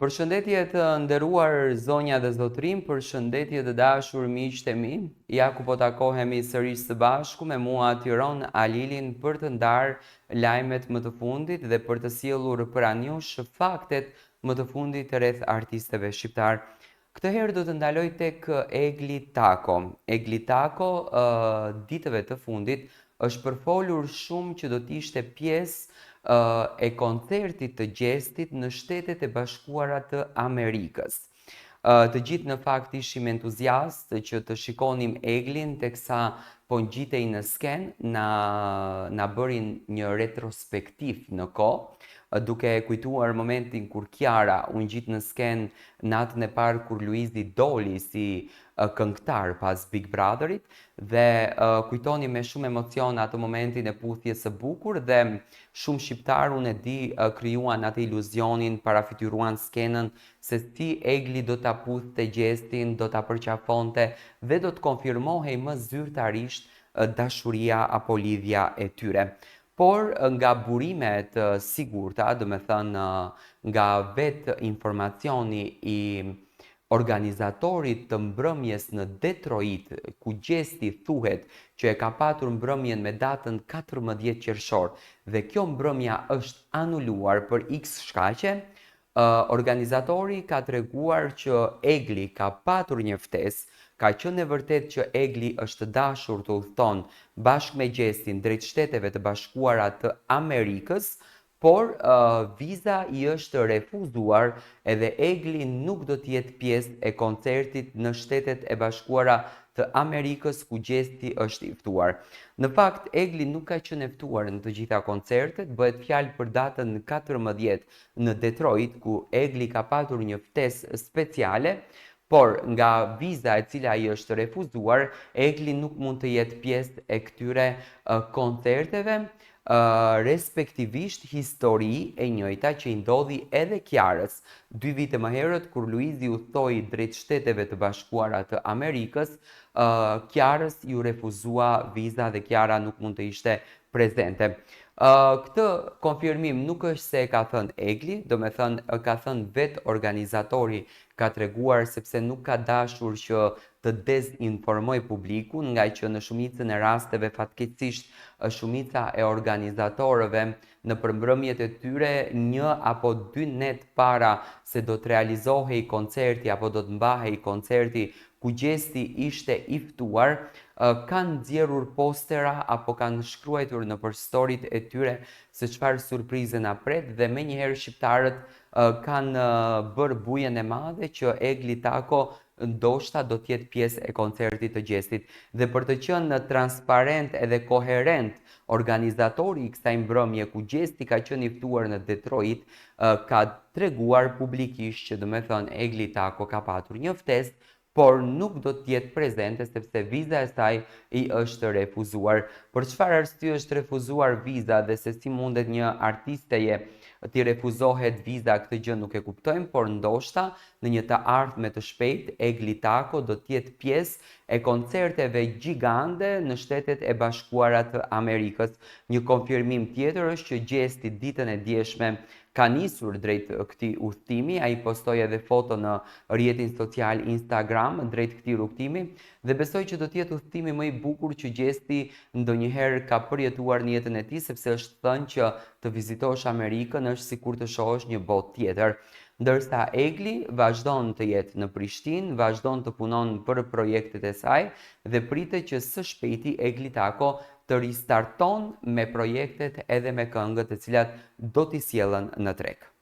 Përshëndetje të nderuar zonja dhe zotrim, përshëndetje të dashur miqtë e mi. Ja ku po takohemi sërish së bashku me mua Tiron Alilin për të ndarë lajmet më të fundit dhe për të sjellur pranë jush faktet më të fundit rreth artistëve shqiptar. Këtë herë do të ndaloj tek Egli Tako. Egli Tako, ditëve të fundit është përfolur shumë që do të ishte pjesë e koncertit të Gjestit në Shtetet e Bashkuara të Amerikës. Të gjithë në fakt ishim entuziastë që të shikonim Eglin, teksa po ngjitej në sken, na bërin një retrospektiv në kohë, duke kujtuar momentin kur Kiara u ngjit në sken natën e parë kur Luizi doli si këngëtar pas Big Brotherit dhe kujtoni me shumë emocion atë momentin e puthjes së bukur dhe shumë shqiptar unë e di krijuan atë iluzionin, parafytyruan skenën se si Egli do ta puthte Gjestin, do ta përqafonte dhe do të konfirmohej më zyrtarisht dashuria apo lidhja e tyre. Por nga burimet sigurta, do me thënë nga vetë informacioni i organizatorit të mbrëmjes në Detroit, ku Gjesti thuhet që e ka patur mbrëmjen me datën 14 qershor dhe kjo mbrëmja është anuluar për X shkaqe, organizatori ka treguar që Egli ka patur një ftesë, ka qenë e vërtet që Egli është dashur të udhëton bashkë me Gjestin drejt Shteteve të Bashkuara të Amerikës, por viza i është refuzuar edhe Egli nuk do të jetë pjesë e koncertit në Shtetet e Bashkuara të Amerikës ku Gjesti është i ftuar. Në fakt, Egli nuk ka qenë ftuar në të gjitha koncertet, bëhet fjalë për datën 14 në Detroit, ku Egli ka patur një ftesë speciale, por nga viza e cila i është refuzuar, Egli nuk mund të jetë pjesë e këtyre koncerteve, respektivisht histori e njëjta që i ndodhi edhe Kiarës 2 vite më herët kur Luizi udhtoi drejt Shteteve të Bashkuara të Amerikës, Kiarës ju refuzua viza dhe Kiara nuk mund të ishte prezente. Këtë konfirmim nuk është se e ka thënë Egli, do me thënë ka thënë vetë organizatori, ka treguar sepse nuk ka dashur që të dezinformoj publikun, nga që në shumicën e rasteve fatkeqësisht shumica e organizatorëve në përmbrëmjet e tyre 1 apo 2 net para se do të realizohej koncerti apo do të mbahej koncerti ku Gjesti ishte i ftuar, kanë nxjerrur postera apo kanë shkruar në për storit e tyre se çfarë surprize na pret dhe menjëherë shqiptarët kanë bërë bujen e madhe që Egli Tako ndoshta do të jetë pjesë e koncertit të Gjestit. Dhe për të qenë transparent edhe koherent, organizatori i kësaj mbrëmje ku Gjesti ka qenë i ftuar në Detroit, ka treguar publikisht që do me thënë Egli Tako ka patur një ftesë, por nuk do të jetë prezente sepse viza e saj i është refuzuar. Për çfarë arsye është refuzuar viza dhe se si mundet një artisteje t'i refuzohet viza, këtë gjë nuk e kuptojmë, por ndoshta në një të ardhme të shpejt Egli Tako do të jetë pjesë e koncerteve gjigande në Shtetet e Bashkuara të Amerikës. Një konfirmim tjetër është që Gjesti ditën e djeshme ka nisur drejt këtij udhtimi, ai postoi edhe foto në rrjetin social Instagram drejt këtij rrugtimi dhe besoj që do të jetë udhtimi më i bukur që Gjesti ndonjëherë ka përjetuar në jetën e tij, sepse është thënë që të vizitosh Amerikën është sikur të shohësh një botë tjetër. Ndërsa Egli vazhdon të jetë në Prishtinë, vazhdon të punon për projektet e saj dhe pritet që së shpejti Egli Tako të ristarton me projektet edhe me këngët e cilat do t'i sjellën në treg.